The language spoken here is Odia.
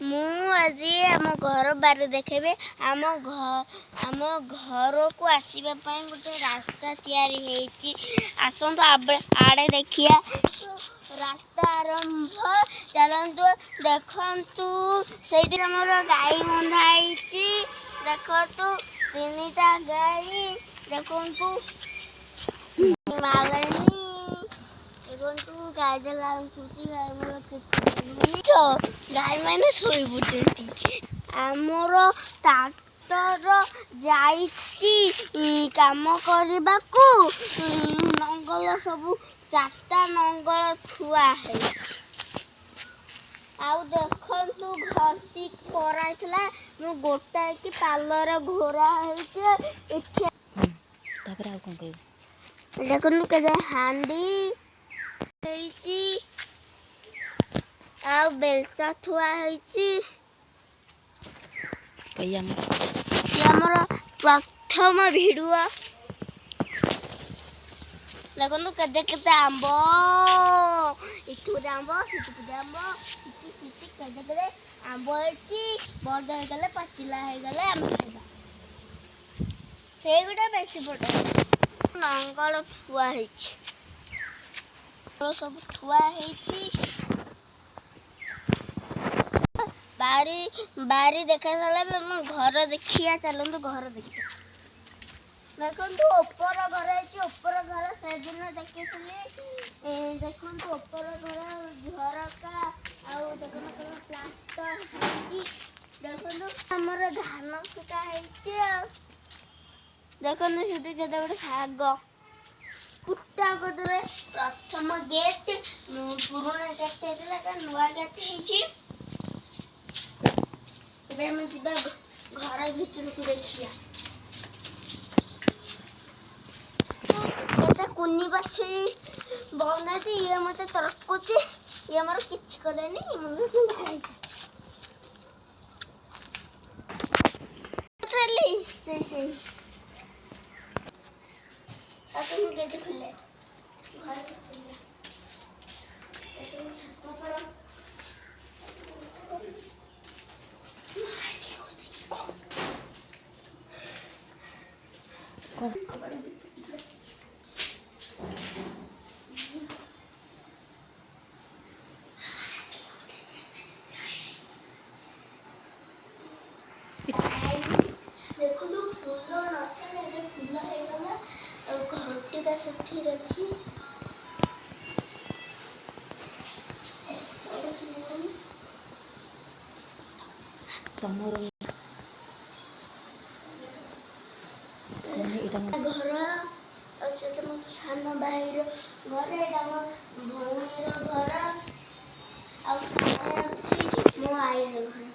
ମୁଁ ଆଜି ଆମ ଘର ବାରି ଦେଖେଇବି। ଆମ ଘରକୁ ଆସିବା ପାଇଁ ଗୋଟେ ରାସ୍ତା ତିଆରି ହେଇଛି। ଆସନ୍ତୁ ଆଡ଼େ ଦେଖିବା। ରାସ୍ତା ଆରମ୍ଭ, ଚାଲନ୍ତୁ ଦେଖନ୍ତୁ। ସେଇଠି ଆମର ଗାଈ ବନ୍ଧା ହେଇଛି। ଦେଖନ୍ତୁ 3ଟା ଗାଈ। ଦେଖନ୍ତୁ ମାଳଣୀ। ଦେଖନ୍ତୁ ଗାଈ ଲାଗୁଛି। ଗାଈ ମାନେ ଶୋଇ ପଡୁଛନ୍ତି। ଆମର ଟ୍ରାକ୍ଟର ଯାଇଛି କାମ କରିବାକୁ। ନଙ୍ଗଳ ସବୁ 4ଟା ନଙ୍ଗଳ ଥୁଆ ହେଇଛି। ଆଉ ଦେଖନ୍ତୁ ଘଷି କରାଇଥିଲା। ମୁଁ ଗୋଟାଏ କି ପାଲରେ ଘୋରା ହେଇଛି। ତାପରେ ଆଉ କଣ କହିବୁ? ଦେଖନ୍ତୁ କେତେ ହାଣ୍ଡି ହେଇଛି। ଆଉ ବେଲଚା ଥୁଆ ହେଇଛି। ଆମର ପ୍ରଥମ ଭିଡୁଅ। ଦେଖନ୍ତୁ କେତେ ଆମ୍ବ। ଏଠି ଗୋଟେ ଆମ୍ବ, ସେଠି ଗୋଟେ ଆମ୍ବ, ସେଠି କେତେ ଆମ୍ବ ହେଇଛି। ବଡ ହେଇଗଲେ ପାଚିଲା ହେଇଗଲେ ଆମେ ଖାଇବା। ସେଇଗୁଟା ବେଶୀ ବଡ। ନଙ୍ଗଳ ଥୁଆ ହେଇଛି। ସବୁ ଥୁଆ ହେଇଛି। ବାରି ଦେଖା ସାରିଲା ଆମ ଘର ଦେଖିଆ। ଚାଲନ୍ତୁ ଘର ଦେଖିଆ। ଦେଖନ୍ତୁ ଉପର ଘର ହେଇଛି। ଉପର ଘର ସେଦିନ ଦେଖିଥିଲି। ଦେଖନ୍ତୁ ଉପର ଘର ଝରକା। ଆଉ ଦେଖନ୍ତୁ ପ୍ଲାଷ୍ଟର ହେଇଛି। ଦେଖନ୍ତୁ ଆମର ଧାନ କୁଟା ହେଇଛି। ଆଉ ଦେଖନ୍ତୁ ସେଠି କେତେ ଗୋଟେ ଶାଗ। କୁଟା କତିରେ ପ୍ରଥମ ଗେଟ୍। ପୁରୁଣା ଗେଟ୍ ହେଇଥିଲା, ନୂଆ ଗେଟ୍ ହେଇଛି। ଏବେ ଆମେ ଯିବା ଘର ଭିତରକୁ ଦେଖିବା। କେତେ କୁନି ବାଛୁରୀ ବନାନ୍ତି। ଇଏ ମତେ ତରକୁଛି। ଇଏ ଆମର କିଛି କଲେନି। ଦେଖନ୍ତୁ ଫୁଲ ନଥିଲା, ଏବେ ଫୁଲ ହେଇଗଲା। ଆଉ ଘଣ୍ଟିଟା ସେଠି ଅଛି। ଘର ଆଉ ସେଟା ମୋ ସାନ ଭାଇର ଘର। ଏଇଟା ମୋ ଭଉଣୀର ଘର। ଆଉ ସାମନାରେ ଅଛି ମୋ ଆଈର ଘର।